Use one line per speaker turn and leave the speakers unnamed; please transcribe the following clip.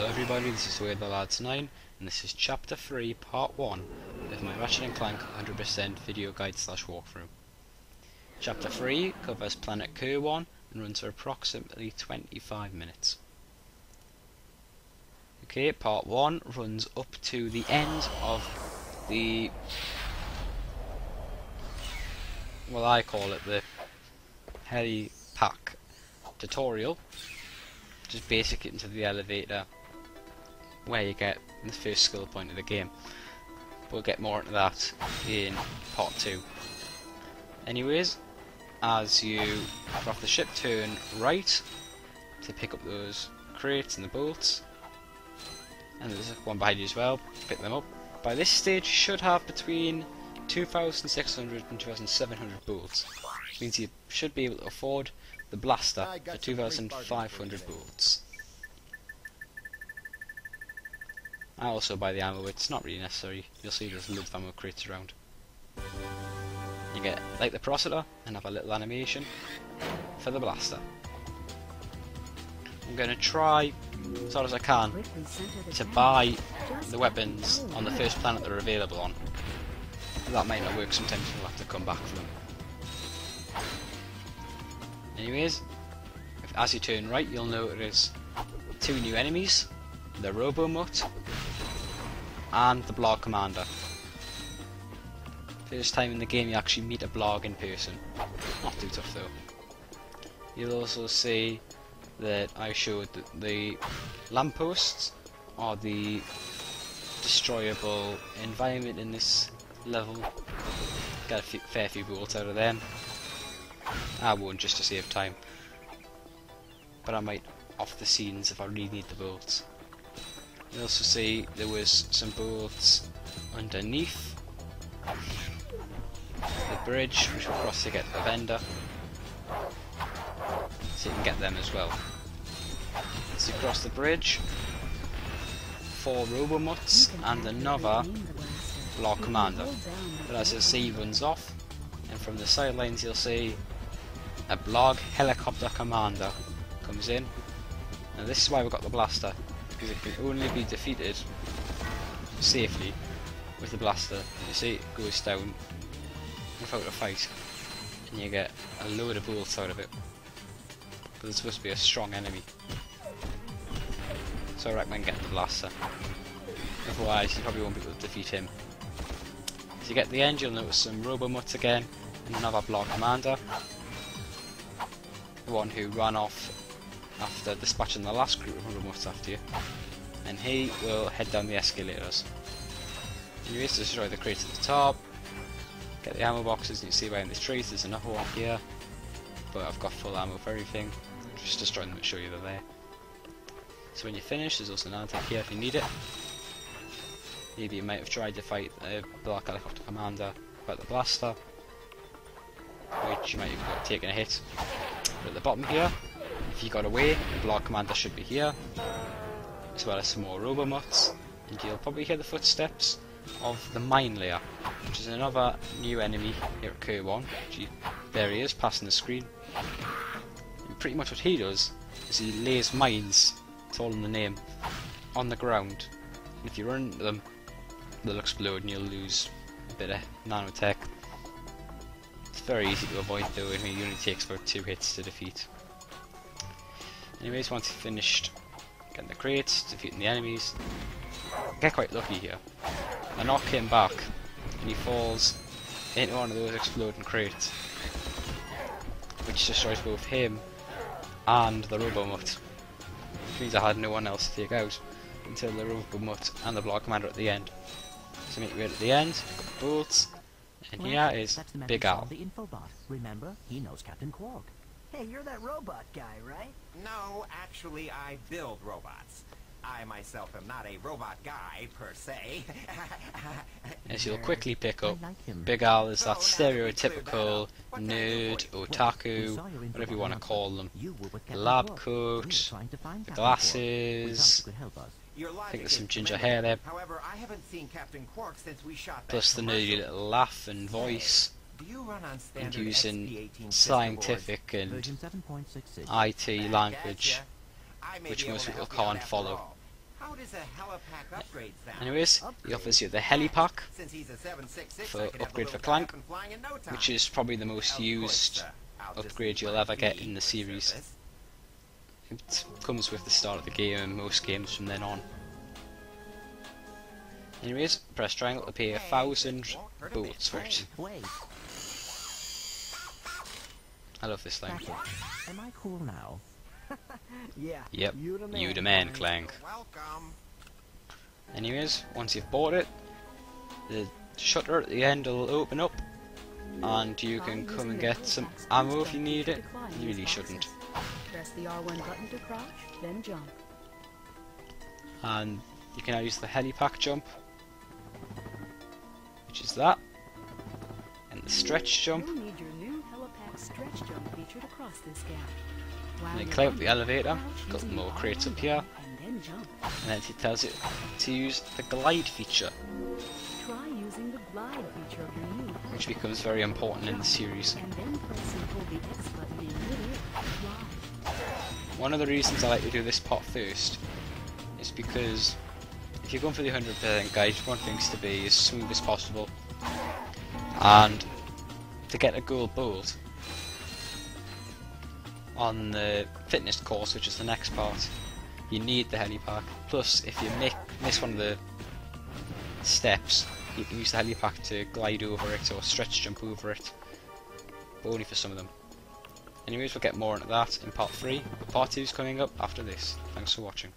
everybody, this is Where the Lads 9 and this is Chapter 3 Part 1 of my Ratchet Clank 100% video guide / walkthrough. Chapter 3 covers planet Kerwan and runs for approximately 25 minutes. Okay, Part 1 runs up to the end of the, well, I call it the heli pack tutorial. Just basic it into the elevator where you get the first skill point of the game. We'll get more into that in part 2. Anyways, as you get off the ship, turn right to pick up those crates and the bolts, and there's one behind you as well. Pick them up. By this stage you should have between 2,600 and 2,700 bolts, which means you should be able to afford the blaster for 2,500 bolts. I also buy the ammo, it's not really necessary. You'll see there's loads of ammo crates around. You get like the processor and have a little animation for the blaster. I'm going to try as hard as I can to buy the weapons on the first planet they're available on. That might not work, sometimes you'll have to come back for them. Anyways, as you turn right you'll notice two new enemies, the Robo-Mutt and the Blog Commander. First time in the game you actually meet a Blog in person. Not too tough though. You'll also see that I showed that the lampposts are the destroyable environment in this level. Got a fair few bolts out of them. I won't, just to save time, but I might off the scenes if I really need the bolts. You also see there was some bolts underneath the bridge which we'll cross to get the vendor, so you can get them as well. So you cross the bridge, 4 Robo-Mutts and another Blog Commander, but as you'll see he runs off, and from the sidelines you'll see a Blog Helicopter Commander comes in, and this is why we've got the blaster, because it can only be defeated safely with the blaster. You see it goes down without a fight and you get a load of bullets out of it, but it's supposed to be a strong enemy, so I recommend getting the blaster, otherwise you probably won't be able to defeat him. As you get to the end you'll notice some Robo-Mutts again and another Blog Commander, the one who ran off after dispatching the last group of Robo-Mutts after you, and he will head down the escalators. You need to destroy the crates at the top, get the ammo boxes, and you see behind the trees there's another one here, but I've got full ammo for everything, just destroy them and show you they're there. So when you finish there's also an anti here if you need it. Maybe you might have tried to fight a Black Helicopter Commander about the blaster, which you might have taken a hit. But at the bottom here, if you got away, the Blog Commander should be here, as well as some more Robo-Mutts, and you'll probably hear the footsteps of the Mine Layer, which is another new enemy here at Kerwan. There he is, passing the screen. And pretty much what he does is he lays mines, it's all in the name, on the ground. And if you run into them, they'll explode and you'll lose a bit of nanotech. It's very easy to avoid though, I mean it only takes about 2 hits to defeat. Anyways, once you've finished getting the crates, defeating the enemies, get quite lucky here. I knock him back and he falls into one of those exploding crates, which destroys both him and the Robo-Mutt, which means I had no one else to take out until the Robo-Mutt and the Blog Commander at the end. So make your way at the end, got the bolts, and here is Big Al.
The infobot. Remember, he knows Captain Quark.
Hey, you're that robot guy, right?
No, actually I build robots. I myself am not a robot guy, per se.
As you'll quickly pick up, Big Al is that stereotypical nerd, otaku, whatever you want to call them. The lab coat, the glasses, I think there's some ginger hair there,
However, I haven't seen Captain Quark since we shot that
plus the nerdy little laugh and voice.
Do you run on
And
standard
using
XP18
scientific and
Version 7.66.
IT language,
I may
which
be able
most
to
people
help you out
can't
after
follow.
all. How does a helipack upgrade sound?
Anyways, he offers you the heli pack
Since he's a 766,
for
I could have
upgrade
the
for
little guy
Clank,
up and flying in no time.
which is probably the most
Of course,
used
I'll just
upgrade
need
you'll
my
ever get
key
in the
for
series.
service.
It comes with the start of the game and most games from then on. Anyways, press triangle to pay 1,000 bolts for it.
Wait,
I love this thing.
Ratchet, am I cool now?
Yeah.
Yep,
You the man.
you the man, Clank.
Welcome.
Anyways, once you've bought it, the shutter at the end will open up and you can come and get some ammo if you need it. You really shouldn't.
Press the R1 button to crouch, then jump.
And you can now use the helipack jump, which is that, and the stretch jump,
You'll need your new helipack stretch jump feature to cross this gap. While
and then
you're
climb up
on
the
it,
elevator,
crouch
got
using
more
the
crates
R1
up here,
button, and then jump.
and then it tells you to use the glide feature,
Try using the glide feature of your new
which
helipack.
becomes very important in the series.
And then press and hold the X button in midair to fly.
One of the reasons I like to do this part first is because if you're going for the 100% guide, you want things to be as smooth as possible, and to get a gold bolt on the fitness course, which is the next part, you need the helipack. Plus, if you miss one of the steps, you can use the helipack to glide over it or stretch jump over it, but only for some of them. Anyways, we'll get more into that in part 3, but part 2 is coming up after this. Thanks for watching.